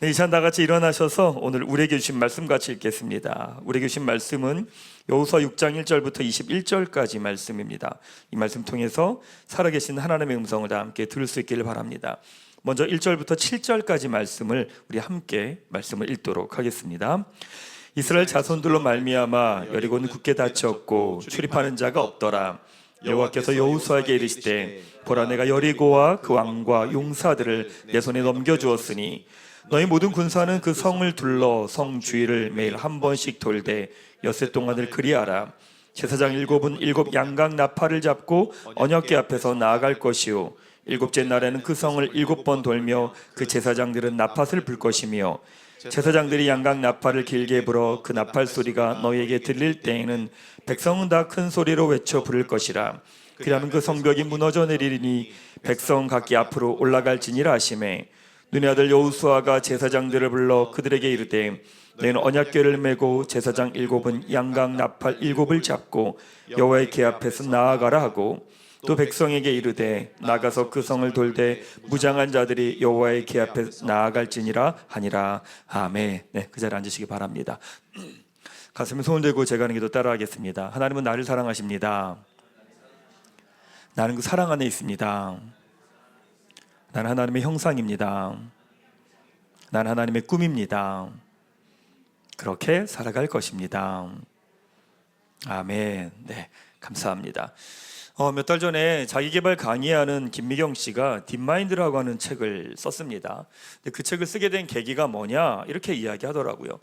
이 시간 다 같이 일어나셔서 오늘 우리에게 주신 말씀 같이 읽겠습니다. 우리에게 주신 말씀은 여호수아 6장 1절부터 21절까지 말씀입니다. 이 말씀 통해서 살아계신 하나님의 음성을 다 함께 들을 수 있기를 바랍니다. 먼저 1절부터 7절까지 말씀을 우리 함께 말씀을 읽도록 하겠습니다. 이스라엘 자손들로 말미암아 여리고는 굳게 닫혔고 출입하는 자가 없더라. 여호와께서 여호수아에게 이르시되 보라, 내가 여리고와 그 왕과 용사들을 내 손에 넘겨주었으니 너희 모든 군사는 그 성을 둘러 성 주위를 매일 한 번씩 돌되 엿새 동안을 그리하라. 제사장 7은 7 양각 나팔을 잡고 언약궤 앞에서 나아갈 것이요 일곱째 날에는 그 성을 7번 돌며 그 제사장들은 나팔을 불 것이며 제사장들이 양각 나팔을 길게 불어 그 나팔 소리가 너희에게 들릴 때에는 백성은 다 큰 소리로 외쳐 부를 것이라. 그리하면 그 성벽이 무너져 내리니 백성 각기 앞으로 올라갈지니라 하시매 눈의 아들 여호수아가 제사장들을 불러 그들에게 이르되 너희는 언약궤를 메고 제사장 7은 양각 나팔 7을 잡고 여호와의 궤 앞에서 나아가라 하고 또 백성에게 이르되 나가서 그 성을 돌되 무장한 자들이 여호와의 궤 앞에 나아갈지니라 하니라. 아멘. 네, 그 자리에 앉으시기 바랍니다. 가슴에 손을 들고 제가 하는 기도 따라하겠습니다. 하나님은 나를 사랑하십니다. 나는 그 사랑 안에 있습니다. 나는 하나님의 형상입니다. 나는 하나님의 꿈입니다. 그렇게 살아갈 것입니다. 아멘. 네, 감사합니다. 몇 달 전에 자기계발 강의하는 김미경 씨가 딥마인드라고 하는 책을 썼습니다. 근데 그 책을 쓰게 된 계기가 뭐냐 이렇게 이야기하더라고요.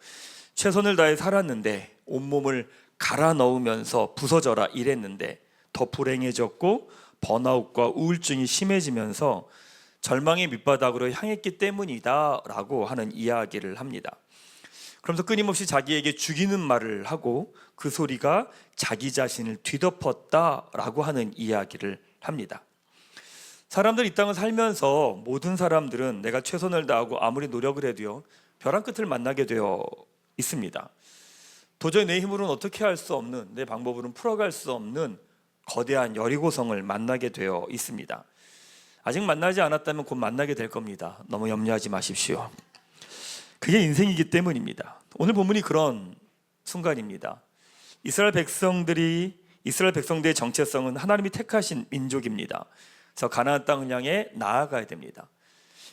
최선을 다해 살았는데 온몸을 갈아 넣으면서 부서져라 이랬는데 더 불행해졌고 번아웃과 우울증이 심해지면서 절망의 밑바닥으로 향했기 때문이다 라고 하는 이야기를 합니다. 그러면서 끊임없이 자기에게 죽이는 말을 하고 그 소리가 자기 자신을 뒤덮었다라고 하는 이야기를 합니다. 사람들 이 땅을 살면서 모든 사람들은 내가 최선을 다하고 아무리 노력을 해도요 벼랑 끝을 만나게 되어 있습니다. 도저히 내 힘으로는 어떻게 할 수 없는, 내 방법으로는 풀어갈 수 없는 거대한 여리고성을 만나게 되어 있습니다. 아직 만나지 않았다면 곧 만나게 될 겁니다. 너무 염려하지 마십시오. 그게 인생이기 때문입니다. 오늘 본문이 그런 순간입니다. 이스라엘 백성들의 정체성은 하나님이 택하신 민족입니다. 그래서 가나안 땅을 향해 나아가야 됩니다.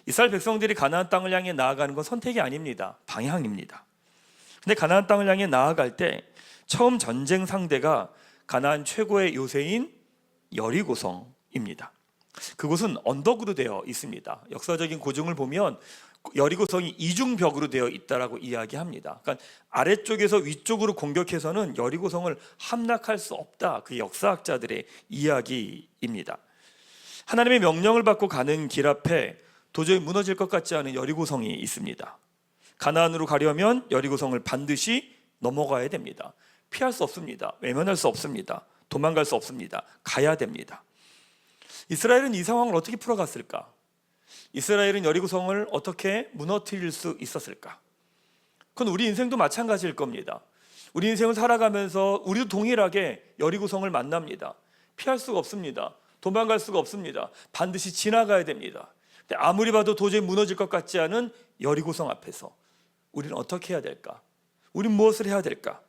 이스라엘 백성들이 가나안 땅을 향해 나아가는 건 선택이 아닙니다. 방향입니다. 근데 가나안 땅을 향해 나아갈 때 처음 전쟁 상대가 가나안 최고의 요새인 여리고성입니다. 그곳은 언덕으로 되어 있습니다. 역사적인 고증을 보면 여리고성이 이중벽으로 되어 있다라고 이야기합니다. 그러니까 아래쪽에서 위쪽으로 공격해서는 여리고성을 함락할 수 없다. 그 역사학자들의 이야기입니다. 하나님의 명령을 받고 가는 길 앞에 도저히 무너질 것 같지 않은 여리고성이 있습니다. 가나안으로 가려면 여리고성을 반드시 넘어가야 됩니다. 피할 수 없습니다. 외면할 수 없습니다. 도망갈 수 없습니다. 가야 됩니다. 이스라엘은 이 상황을 어떻게 풀어갔을까? 이스라엘은 여리고성을 어떻게 무너뜨릴 수 있었을까? 그건 우리 인생도 마찬가지일 겁니다. 우리 인생을 살아가면서 우리도 동일하게 여리고성을 만납니다. 피할 수가 없습니다. 도망갈 수가 없습니다. 반드시 지나가야 됩니다. 근데 아무리 봐도 도저히 무너질 것 같지 않은 여리고성 앞에서 우리는 어떻게 해야 될까? 우리는 무엇을 해야 될까?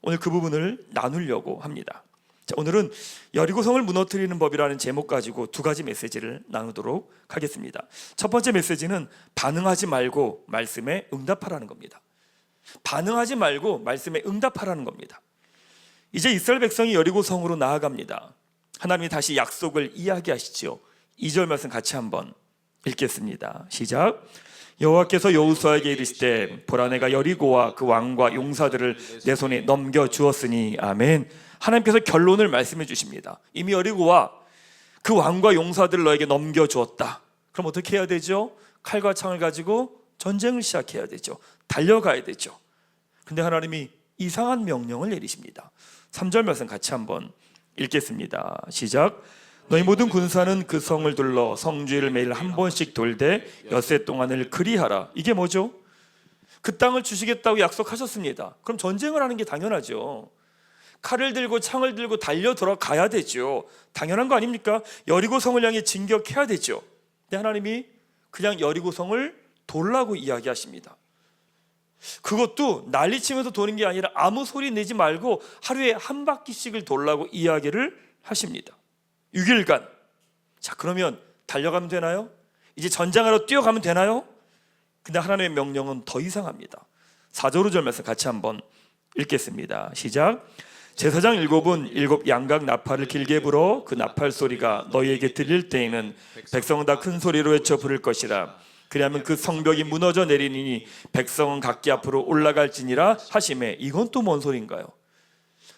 오늘 그 부분을 나누려고 합니다. 자, 오늘은 여리고성을 무너뜨리는 법이라는 제목 가지고 두 가지 메시지를 나누도록 하겠습니다. 첫 번째 메시지는 반응하지 말고 말씀에 응답하라는 겁니다. 반응하지 말고 말씀에 응답하라는 겁니다. 이제 이스라엘 백성이 여리고성으로 나아갑니다. 하나님이 다시 약속을 이야기하시죠. 2절 말씀 같이 한번 읽겠습니다. 시작. 여호와께서 여호수아에게 이르시되 보라, 내가 여리고와 그 왕과 용사들을 내 손에 넘겨주었으니. 아멘. 하나님께서 결론을 말씀해 주십니다. 이미 여리고와 그 왕과 용사들을 너에게 넘겨주었다. 그럼 어떻게 해야 되죠? 칼과 창을 가지고 전쟁을 시작해야 되죠. 달려가야 되죠. 근데 하나님이 이상한 명령을 내리십니다. 3절 말씀 같이 한번 읽겠습니다. 시작. 너희 모든 군사는 그 성을 둘러 성주를 매일 한 번씩 돌되 엿새 동안을 그리하라. 이게 뭐죠? 그 땅을 주시겠다고 약속하셨습니다. 그럼 전쟁을 하는 게 당연하죠. 칼을 들고 창을 들고 달려 들어가야 되죠. 당연한 거 아닙니까? 여리고성을 향해 진격해야 되죠. 근데 하나님이 그냥 여리고성을 돌라고 이야기하십니다. 그것도 난리치면서 도는 게 아니라 아무 소리 내지 말고 하루에 한 바퀴씩을 돌라고 이야기를 하십니다. 6일간. 자, 그러면 달려가면 되나요? 이제 전장하러 뛰어가면 되나요? 근데 하나님의 명령은 더 이상합니다. 4절 5절 말씀 같이 한번 읽겠습니다. 시작. 제사장 7은 7 양각 나팔을 길게 불어 그 나팔 소리가 너희에게 들릴 때에는 백성은 다 큰 소리로 외쳐 부를 것이라. 그리하면 그 성벽이 무너져 내리니 백성은 각기 앞으로 올라갈지니라 하시매. 이건 또 뭔 소리인가요?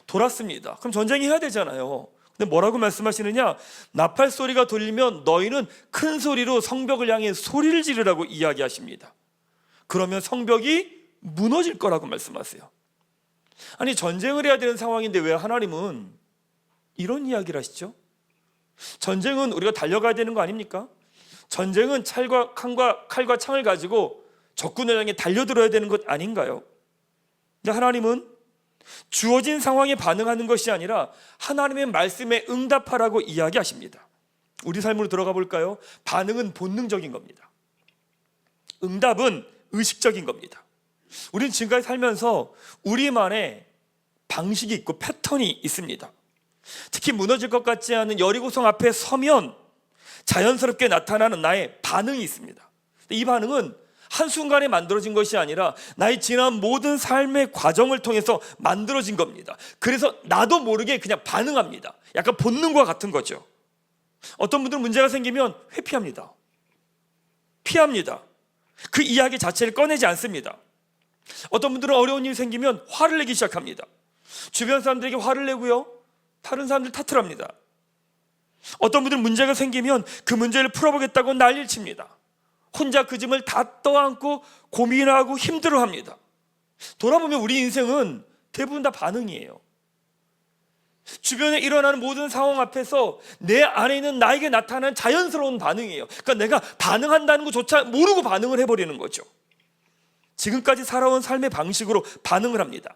돌았습니다. 그럼 전쟁이 해야 되잖아요. 근데 뭐라고 말씀하시느냐? 나팔 소리가 들리면 너희는 큰 소리로 성벽을 향해 소리를 지르라고 이야기하십니다. 그러면 성벽이 무너질 거라고 말씀하세요. 아니, 전쟁을 해야 되는 상황인데 왜 하나님은 이런 이야기를 하시죠? 전쟁은 우리가 달려가야 되는 거 아닙니까? 전쟁은 칼과 창을 가지고 적군을 향해 달려들어야 되는 것 아닌가요? 근데 하나님은 주어진 상황에 반응하는 것이 아니라 하나님의 말씀에 응답하라고 이야기하십니다. 우리 삶으로 들어가 볼까요? 반응은 본능적인 겁니다. 응답은 의식적인 겁니다. 우리는 지금까지 살면서 우리만의 방식이 있고 패턴이 있습니다. 특히 무너질 것 같지 않은 여리고성 앞에 서면 자연스럽게 나타나는 나의 반응이 있습니다. 이 반응은 한순간에 만들어진 것이 아니라 나의 지난 모든 삶의 과정을 통해서 만들어진 겁니다. 그래서 나도 모르게 그냥 반응합니다. 약간 본능과 같은 거죠. 어떤 분들은 문제가 생기면 회피합니다. 피합니다. 그 이야기 자체를 꺼내지 않습니다. 어떤 분들은 어려운 일이 생기면 화를 내기 시작합니다. 주변 사람들에게 화를 내고요, 다른 사람들 탓을 합니다. 어떤 분들은 문제가 생기면 그 문제를 풀어보겠다고 난리를 칩니다. 혼자 그 짐을 다 떠안고 고민하고 힘들어합니다. 돌아보면 우리 인생은 대부분 다 반응이에요. 주변에 일어나는 모든 상황 앞에서 내 안에 있는 나에게 나타나는 자연스러운 반응이에요. 그러니까 내가 반응한다는 것조차 모르고 반응을 해버리는 거죠. 지금까지 살아온 삶의 방식으로 반응을 합니다.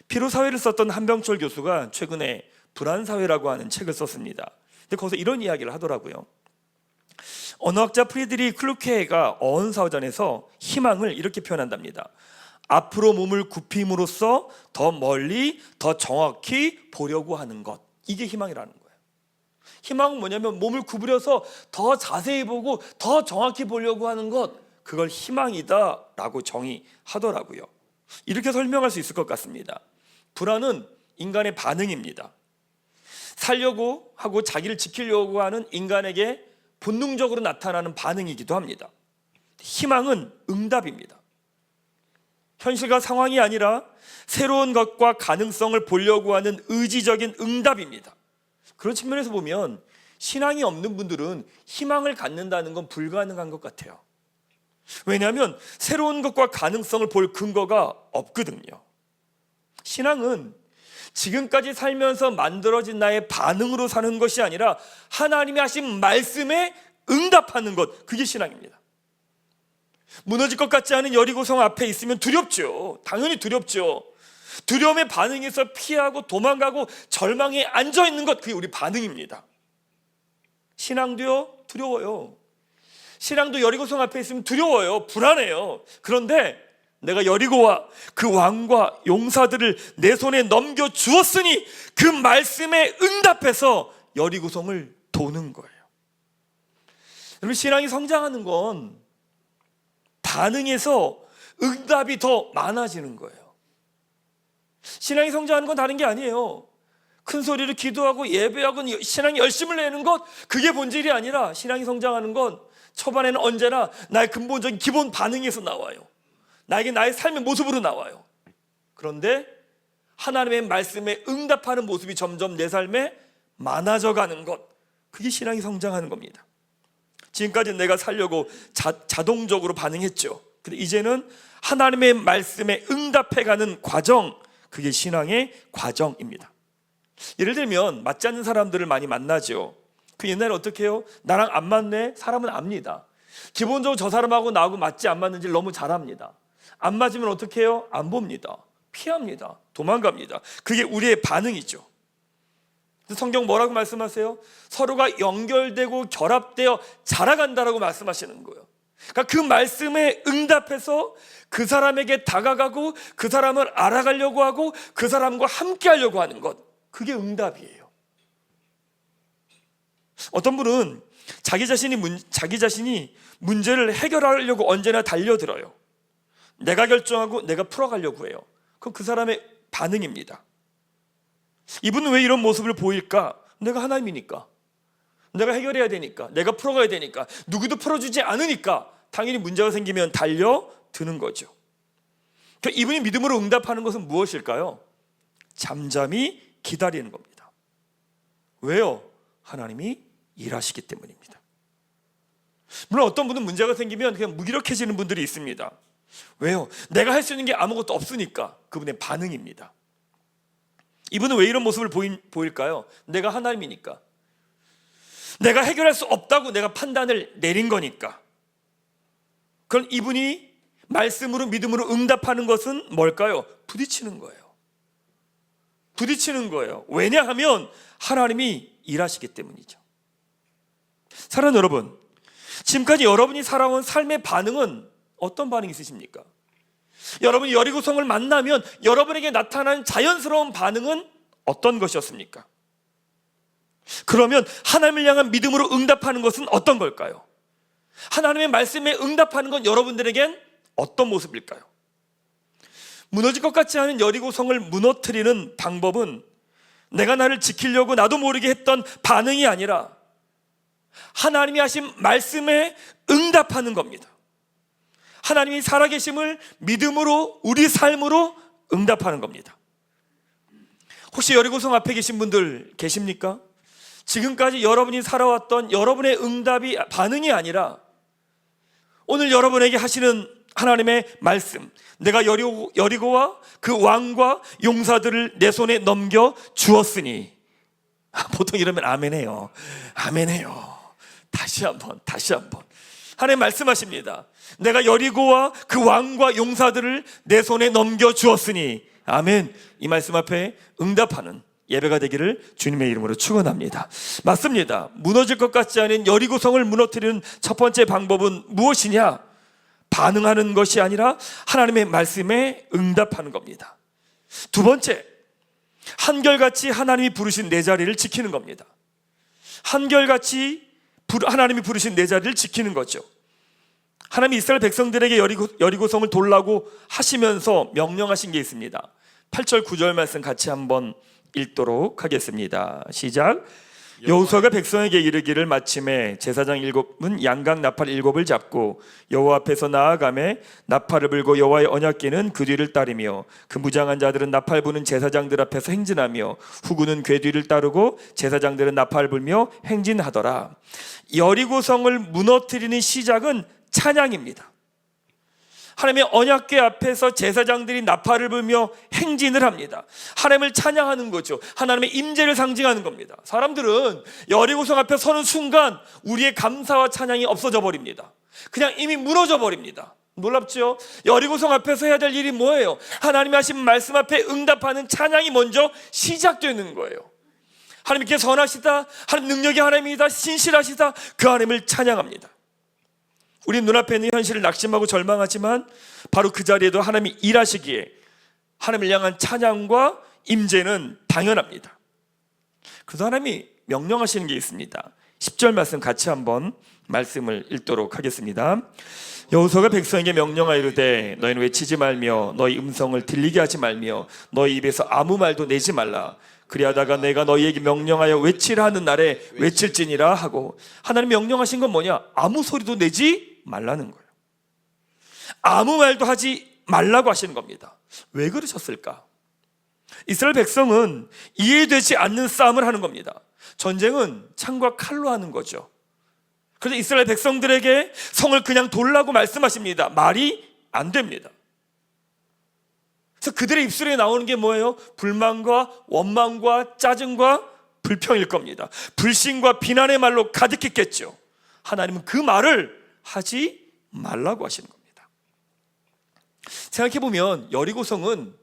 피로사회를 썼던 한병철 교수가 최근에 불안사회라고 하는 책을 썼습니다. 근데 거기서 이런 이야기를 하더라고요. 언어학자 프리드리히 클루케가 어언사전에서 희망을 이렇게 표현한답니다. 앞으로 몸을 굽힘으로써 더 멀리, 더 정확히 보려고 하는 것. 이게 희망이라는 거예요. 희망은 뭐냐면 몸을 구부려서 더 자세히 보고 더 정확히 보려고 하는 것. 그걸 희망이다 라고 정의하더라고요. 이렇게 설명할 수 있을 것 같습니다. 불안은 인간의 반응입니다. 살려고 하고 자기를 지키려고 하는 인간에게 본능적으로 나타나는 반응이기도 합니다. 희망은 응답입니다. 현실과 상황이 아니라 새로운 것과 가능성을 보려고 하는 의지적인 응답입니다. 그런 측면에서 보면 신앙이 없는 분들은 희망을 갖는다는 건 불가능한 것 같아요. 왜냐하면 새로운 것과 가능성을 볼 근거가 없거든요. 신앙은 지금까지 살면서 만들어진 나의 반응으로 사는 것이 아니라 하나님이 하신 말씀에 응답하는 것, 그게 신앙입니다. 무너질 것 같지 않은 여리고성 앞에 있으면 두렵죠. 당연히 두렵죠. 두려움에 반응해서 피하고 도망가고 절망에 앉아있는 것, 그게 우리 반응입니다. 신앙도요, 두려워요. 신앙도 여리고성 앞에 있으면 두려워요. 불안해요. 그런데 내가 여리고와 그 왕과 용사들을 내 손에 넘겨주었으니 그 말씀에 응답해서 여리고성을 도는 거예요. 여러분, 신앙이 성장하는 건 반응에서 응답이 더 많아지는 거예요. 신앙이 성장하는 건 다른 게 아니에요. 큰 소리로 기도하고 예배하고 신앙이 열심을 내는 것, 그게 본질이 아니라 신앙이 성장하는 건 초반에는 언제나 나의 근본적인 기본 반응에서 나와요. 나에게 나의 삶의 모습으로 나와요. 그런데 하나님의 말씀에 응답하는 모습이 점점 내 삶에 많아져 가는 것, 그게 신앙이 성장하는 겁니다. 지금까지 내가 살려고 자동적으로 반응했죠. 근데 이제는 하나님의 말씀에 응답해가는 과정, 그게 신앙의 과정입니다. 예를 들면 맞지 않는 사람들을 많이 만나죠. 그 옛날에 어떻게 해요? 나랑 안 맞네? 사람은 압니다. 기본적으로 저 사람하고 나하고 맞지 안 맞는지를 너무 잘 압니다. 안 맞으면 어떻게 해요? 안 봅니다. 피합니다. 도망갑니다. 그게 우리의 반응이죠. 성경 뭐라고 말씀하세요? 서로가 연결되고 결합되어 자라간다라고 말씀하시는 거예요. 그러니까 그 말씀에 응답해서 그 사람에게 다가가고 그 사람을 알아가려고 하고 그 사람과 함께 하려고 하는 것, 그게 응답이에요. 어떤 분은 자기 자신이 문제를 해결하려고 언제나 달려들어요. 내가 결정하고 내가 풀어가려고 해요. 그럼 그 사람의 반응입니다. 이분은 왜 이런 모습을 보일까? 내가 하나님이니까, 내가 해결해야 되니까, 내가 풀어가야 되니까, 누구도 풀어주지 않으니까 당연히 문제가 생기면 달려드는 거죠. 그러니까 이분이 믿음으로 응답하는 것은 무엇일까요? 잠잠히 기다리는 겁니다. 왜요? 하나님이 일하시기 때문입니다. 물론 어떤 분은 문제가 생기면 그냥 무기력해지는 분들이 있습니다. 왜요? 내가 할 수 있는 게 아무것도 없으니까. 그분의 반응입니다. 이분은 왜 이런 모습을 보일까요? 내가 하나님이니까, 내가 해결할 수 없다고 내가 판단을 내린 거니까. 그럼 이분이 말씀으로 믿음으로 응답하는 것은 뭘까요? 부딪히는 거예요. 부딪히는 거예요. 왜냐하면 하나님이 일하시기 때문이죠. 사랑하는 여러분, 지금까지 여러분이 살아온 삶의 반응은 어떤 반응이 있으십니까? 여러분이 여리고성을 만나면 여러분에게 나타나는 자연스러운 반응은 어떤 것이었습니까? 그러면 하나님을 향한 믿음으로 응답하는 것은 어떤 걸까요? 하나님의 말씀에 응답하는 건 여러분들에겐 어떤 모습일까요? 무너질 것 같지 않은 여리고성을 무너뜨리는 방법은 내가 나를 지키려고 나도 모르게 했던 반응이 아니라 하나님이 하신 말씀에 응답하는 겁니다. 하나님이 살아계심을 믿음으로 우리 삶으로 응답하는 겁니다. 혹시 여리고성 앞에 계신 분들 계십니까? 지금까지 여러분이 살아왔던 여러분의 응답이 반응이 아니라 오늘 여러분에게 하시는 하나님의 말씀, 내가 여리고와 그 왕과 용사들을 내 손에 넘겨 주었으니, 보통 이러면 아멘해요. 아멘해요. 다시 한번 하나님 말씀하십니다. 내가 여리고와 그 왕과 용사들을 내 손에 넘겨 주었으니, 아멘. 이 말씀 앞에 응답하는 예배가 되기를 주님의 이름으로 축원합니다. 맞습니다. 무너질 것 같지 않은 여리고성을 무너뜨리는 첫 번째 방법은 무엇이냐? 반응하는 것이 아니라 하나님의 말씀에 응답하는 겁니다. 두 번째, 한결같이 하나님이 부르신 내 자리를 지키는 겁니다. 한결같이 하나님이 부르신 내 자리를 지키는 거죠. 하나님이 이스라엘 백성들에게 여리고성을 돌라고 하시면서 명령하신 게 있습니다. 8절 9절 말씀 같이 한번 읽도록 하겠습니다. 시작. 여호수아가 백성에게 이르기를 마침에 제사장 7은 양각 나팔 7을 잡고 여호와 앞에서 나아가매 나팔을 불고 여호와의 언약궤는 그 뒤를 따르며 그 무장한 자들은 나팔 부는 제사장들 앞에서 행진하며 후군은 궤 뒤를 따르고 제사장들은 나팔을 불며 행진하더라. 여리고성을 무너뜨리는 시작은 찬양입니다. 하나님의 언약궤 앞에서 제사장들이 나팔을 불며 행진을 합니다. 하나님을 찬양하는 거죠. 하나님의 임재를 상징하는 겁니다. 사람들은 여리고성 앞에 서는 순간 우리의 감사와 찬양이 없어져 버립니다. 그냥 이미 무너져 버립니다. 놀랍죠? 여리고성 앞에서 해야 될 일이 뭐예요? 하나님이 하신 말씀 앞에 응답하는 찬양이 먼저 시작되는 거예요. 하나님께 선하시다, 하나님 능력이 하나님이다, 신실하시다, 그 하나님을 찬양합니다. 우리 눈앞에 있는 현실을 낙심하고 절망하지만 바로 그 자리에도 하나님이 일하시기에 하나님을 향한 찬양과 임재는 당연합니다. 그래서 하나님이 명령하시는 게 있습니다. 10절 말씀 같이 한번 말씀을 읽도록 하겠습니다. 여호수아가 백성에게 명령하이르되 너희는 외치지 말며 너희 음성을 들리게 하지 말며 너희 입에서 아무 말도 내지 말라. 그리하다가 내가 너희에게 명령하여 외치라 하는 날에 외칠지니라 하고, 하나님 명령하신 건 뭐냐? 아무 소리도 내지 말라는 거예요. 아무 말도 하지 말라고 하시는 겁니다. 왜 그러셨을까? 이스라엘 백성은 이해되지 않는 싸움을 하는 겁니다. 전쟁은 창과 칼로 하는 거죠. 그래서 이스라엘 백성들에게 성을 그냥 돌라고 말씀하십니다. 말이 안 됩니다. 그래서 그들의 입술에 나오는 게 뭐예요? 불만과 원망과 짜증과 불평일 겁니다. 불신과 비난의 말로 가득했겠죠. 하나님은 그 말을 하지 말라고 하시는 겁니다. 생각해보면 여리고성은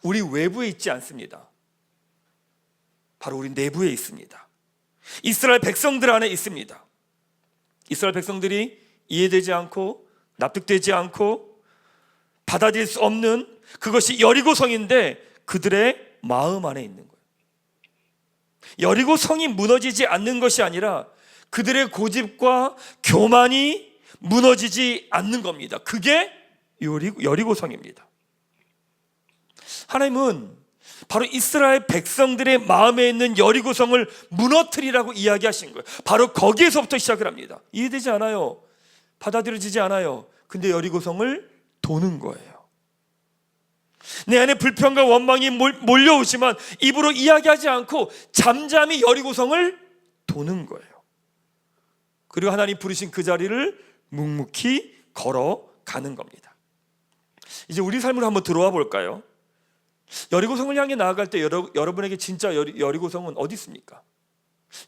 우리 외부에 있지 않습니다. 바로 우리 내부에 있습니다. 이스라엘 백성들 안에 있습니다. 이스라엘 백성들이 이해되지 않고 납득되지 않고 받아들일 수 없는 그것이 여리고성인데 그들의 마음 안에 있는 거예요. 여리고성이 무너지지 않는 것이 아니라 그들의 고집과 교만이 무너지지 않는 겁니다. 그게 여리고성입니다. 하나님은 바로 이스라엘 백성들의 마음에 있는 여리고성을 무너뜨리라고 이야기하신 거예요. 바로 거기에서부터 시작을 합니다. 이해되지 않아요. 받아들여지지 않아요. 근데 여리고성을 도는 거예요. 내 안에 불평과 원망이 몰려오지만 입으로 이야기하지 않고 잠잠히 여리고성을 도는 거예요. 그리고 하나님 부르신 그 자리를 묵묵히 걸어가는 겁니다. 이제 우리 삶으로 한번 들어와 볼까요? 여리고성을 향해 나아갈 때 여러분에게 진짜 여리고성은 어디 있습니까?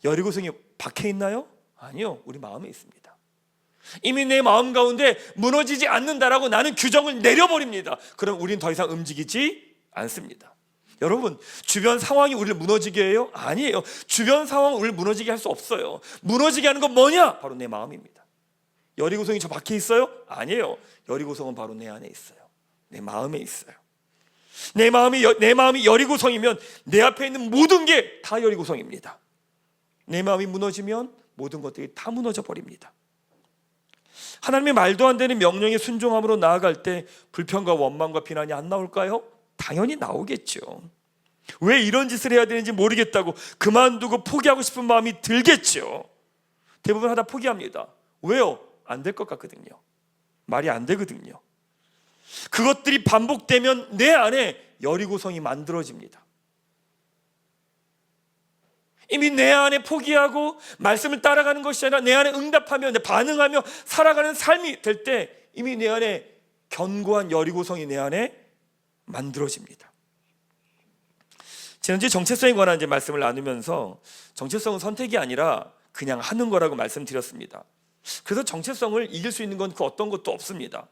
여리고성이 박혀 있나요? 아니요, 우리 마음에 있습니다. 이미 내 마음 가운데 무너지지 않는다라고 나는 규정을 내려버립니다. 그럼 우리는 더 이상 움직이지 않습니다. 여러분, 주변 상황이 우리를 무너지게 해요? 아니에요. 주변 상황은 우리를 무너지게 할 수 없어요. 무너지게 하는 건 뭐냐? 바로 내 마음입니다. 여리고성이 저 밖에 있어요? 아니에요. 여리고성은 바로 내 안에 있어요. 내 마음에 있어요. 내 마음이 여리고성이면 내 앞에 있는 모든 게 다 여리고성입니다. 내 마음이 무너지면 모든 것들이 다 무너져 버립니다. 하나님의 말도 안 되는 명령에 순종함으로 나아갈 때 불평과 원망과 비난이 안 나올까요? 당연히 나오겠죠. 왜 이런 짓을 해야 되는지 모르겠다고 그만두고 포기하고 싶은 마음이 들겠죠. 대부분 하다 포기합니다. 왜요? 안 될 것 같거든요. 말이 안 되거든요. 그것들이 반복되면 내 안에 여리고성이 만들어집니다. 이미 내 안에 포기하고 말씀을 따라가는 것이 아니라 내 안에 응답하며 반응하며 살아가는 삶이 될 때 이미 내 안에 견고한 여리고성이 내 안에 만들어집니다. 지난주에 정체성에 관한 이제 말씀을 나누면서 정체성은 선택이 아니라 그냥 하는 거라고 말씀드렸습니다. 그래서 정체성을 이길 수 있는 건 그 어떤 것도 없습니다.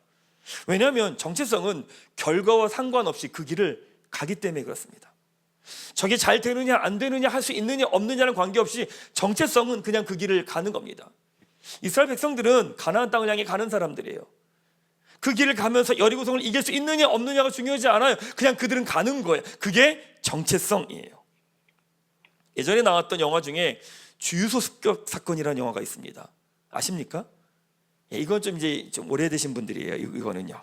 왜냐하면 정체성은 결과와 상관없이 그 길을 가기 때문에 그렇습니다. 저게 잘 되느냐 안 되느냐 할 수 있느냐 없느냐는 관계없이 정체성은 그냥 그 길을 가는 겁니다. 이스라엘 백성들은 가나안 땅을 향해 가는 사람들이에요. 그 길을 가면서 여리고성을 이길 수 있느냐 없느냐가 중요하지 않아요. 그냥 그들은 가는 거예요. 그게 정체성이에요. 예전에 나왔던 영화 중에 주유소 습격 사건이라는 영화가 있습니다. 아십니까? 이건 좀 오래되신 분들이에요. 이거는요.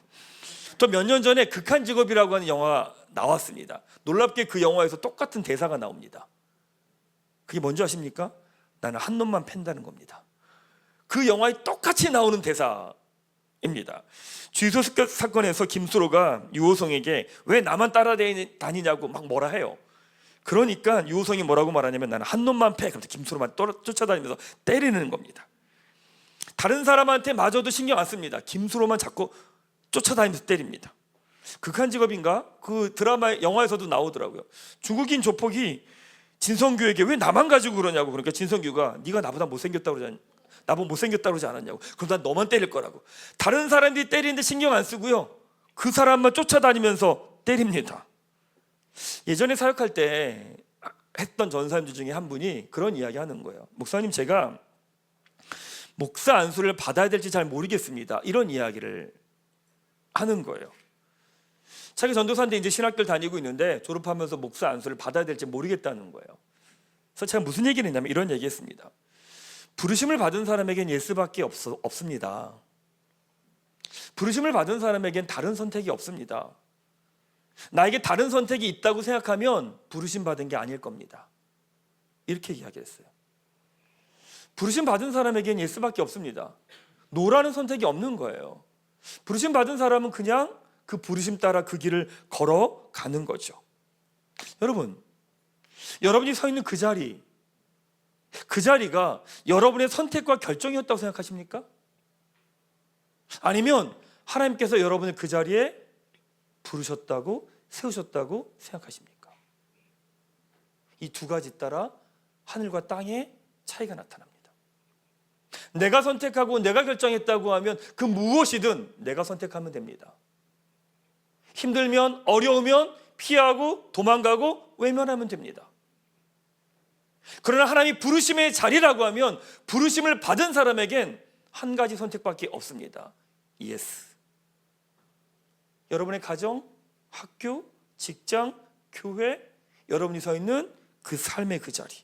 또 몇 년 전에 극한 직업이라고 하는 영화가 나왔습니다. 놀랍게 그 영화에서 똑같은 대사가 나옵니다. 그게 뭔지 아십니까? 나는 한 놈만 팬다는 겁니다. 그 영화에 똑같이 나오는 대사입니다. 주유소 습격 사건에서 김수로가 유호성에게 왜 나만 따라다니냐고 막 뭐라 해요. 그러니까 유호성이 뭐라고 말하냐면 나는 한 놈만 패. 그래서 김수로만 쫓아다니면서 때리는 겁니다. 다른 사람한테 마저도 신경 안 씁니다. 김수로만 자꾸 쫓아다니면서 때립니다. 극한 직업인가? 그 드라마 영화에서도 나오더라고요. 중국인 조폭이 진성규에게 왜 나만 가지고 그러냐고. 그러니까 진성규가 네가 나보다 못생겼다고 그러지 나보고 못생겼다고 그러지 않았냐고. 그럼 난 너만 때릴 거라고. 다른 사람들이 때리는데 신경 안 쓰고요, 그 사람만 쫓아다니면서 때립니다. 예전에 사역할 때 했던 전사님들 중에 한 분이 그런 이야기 하는 거예요. 목사님, 제가 목사 안수를 받아야 될지 잘 모르겠습니다. 이런 이야기를 하는 거예요. 자기 전도사인데 이제 신학교를 다니고 있는데 졸업하면서 목사 안수를 받아야 될지 모르겠다는 거예요. 그래서 제가 무슨 얘기를 했냐면 이런 얘기했습니다. 부르심을 받은 사람에겐 예수밖에 없습니다. 부르심을 받은 사람에겐 다른 선택이 없습니다. 나에게 다른 선택이 있다고 생각하면 부르심 받은 게 아닐 겁니다. 이렇게 이야기했어요. 부르심 받은 사람에겐 예수밖에 없습니다. 노라는 선택이 없는 거예요. 부르심 받은 사람은 그냥 그 부르심 따라 그 길을 걸어가는 거죠. 여러분, 여러분이 서 있는 그 자리가 여러분의 선택과 결정이었다고 생각하십니까? 아니면 하나님께서 여러분을 그 자리에 부르셨다고 세우셨다고 생각하십니까? 이 두 가지 따라 하늘과 땅의 차이가 나타납니다. 내가 선택하고 내가 결정했다고 하면 그 무엇이든 내가 선택하면 됩니다. 힘들면, 어려우면 피하고 도망가고 외면하면 됩니다. 그러나 하나님이 부르심의 자리라고 하면 부르심을 받은 사람에겐 한 가지 선택밖에 없습니다. 예스. 여러분의 가정, 학교, 직장, 교회, 여러분이 서 있는 그 삶의 그 자리.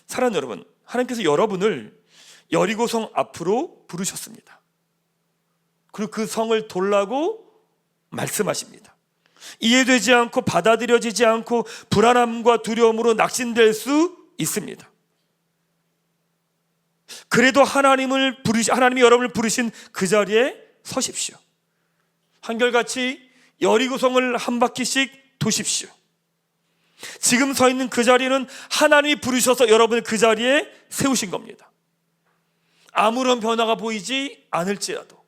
사랑하는 여러분, 하나님께서 여러분을 여리고성 앞으로 부르셨습니다. 그리고 그 성을 돌라고 말씀하십니다. 이해되지 않고 받아들여지지 않고 불안함과 두려움으로 낙심될 수 있습니다. 그래도 하나님이 여러분을 부르신 그 자리에 서십시오. 한결같이 여리고성을 한 바퀴씩 도십시오. 지금 서 있는 그 자리는 하나님이 부르셔서 여러분을 그 자리에 세우신 겁니다. 아무런 변화가 보이지 않을지라도,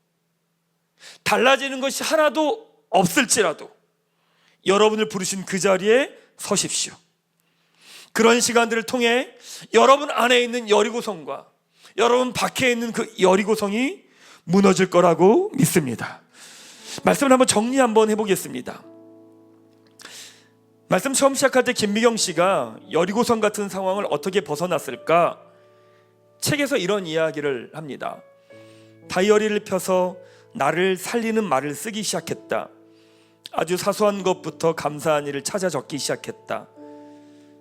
달라지는 것이 하나도 없을지라도 여러분을 부르신 그 자리에 서십시오. 그런 시간들을 통해 여러분 안에 있는 여리고성과 여러분 밖에 있는 그 여리고성이 무너질 거라고 믿습니다. 말씀을 한번 정리 한번 해보겠습니다. 말씀 처음 시작할 때 김미경 씨가 여리고성 같은 상황을 어떻게 벗어났을까? 책에서 이런 이야기를 합니다. 다이어리를 펴서 나를 살리는 말을 쓰기 시작했다. 아주 사소한 것부터 감사한 일을 찾아 적기 시작했다.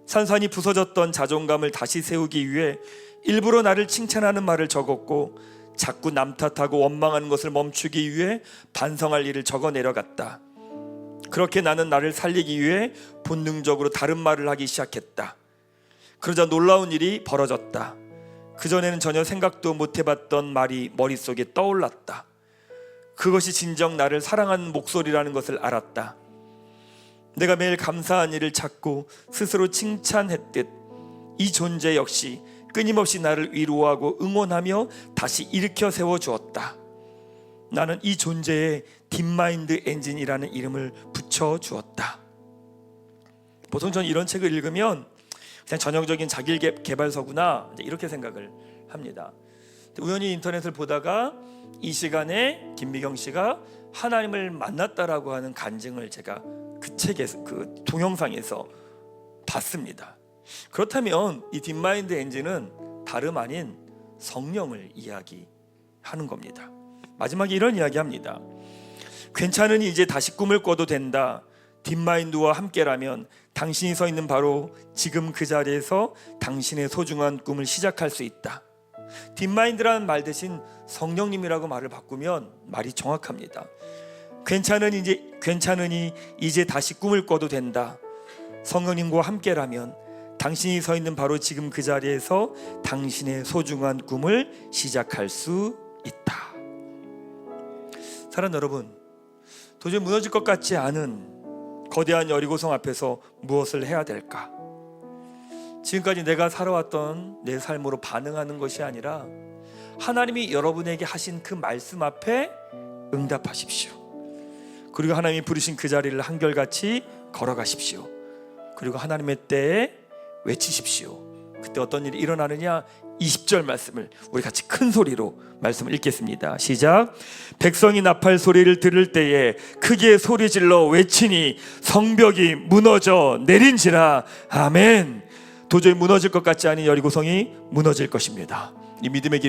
산산이 부서졌던 자존감을 다시 세우기 위해 일부러 나를 칭찬하는 말을 적었고, 자꾸 남 탓하고 원망하는 것을 멈추기 위해 반성할 일을 적어 내려갔다. 그렇게 나는 나를 살리기 위해 본능적으로 다른 말을 하기 시작했다. 그러자 놀라운 일이 벌어졌다. 그전에는 전혀 생각도 못 해봤던 말이 머릿속에 떠올랐다. 그것이 진정 나를 사랑하는 목소리라는 것을 알았다. 내가 매일 감사한 일을 찾고 스스로 칭찬했듯 이 존재 역시 끊임없이 나를 위로하고 응원하며 다시 일으켜 세워주었다. 나는 이 존재에 딥마인드 엔진이라는 이름을 붙여주었다. 보통 저는 이런 책을 읽으면 그냥 전형적인 자기개발서구나 이렇게 생각을 합니다. 우연히 인터넷을 보다가 이 시간에 김미경 씨가 하나님을 만났다라고 하는 간증을 제가 그 책에서, 그 동영상에서 봤습니다. 그렇다면 이 딥마인드 엔진은 다름 아닌 성령을 이야기하는 겁니다. 마지막에 이런 이야기합니다. 괜찮으니 이제 다시 꿈을 꿔도 된다. 딥마인드와 함께라면 당신이 서 있는 바로 지금 그 자리에서 당신의 소중한 꿈을 시작할 수 있다. 딥마인드라는 말 대신 성령님이라고 말을 바꾸면 말이 정확합니다. 괜찮으니 이제 다시 꿈을 꿔도 된다. 성령님과 함께라면 당신이 서 있는 바로 지금 그 자리에서 당신의 소중한 꿈을 시작할 수 있다. 사랑하는 여러분, 도저히 무너질 것 같지 않은 거대한 여리고성 앞에서 무엇을 해야 될까? 지금까지 내가 살아왔던 내 삶으로 반응하는 것이 아니라 하나님이 여러분에게 하신 그 말씀 앞에 응답하십시오. 그리고 하나님이 부르신 그 자리를 한결같이 걸어가십시오. 그리고 하나님의 때에 외치십시오. 그때 어떤 일이 일어나느냐? 20절 말씀을 우리 같이 큰 소리로 말씀을 읽겠습니다. 시작. 백성이 나팔 소리를 들을 때에 크게 소리질러 외치니 성벽이 무너져 내린지라. 아멘. 도저히 무너질 것 같지 않은 여리고성이 무너질 것입니다. 이 믿음의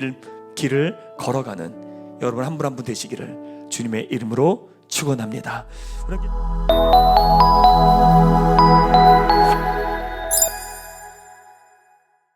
길을 걸어가는 여러분 한 분 한 분 되시기를 주님의 이름으로 축원합니다.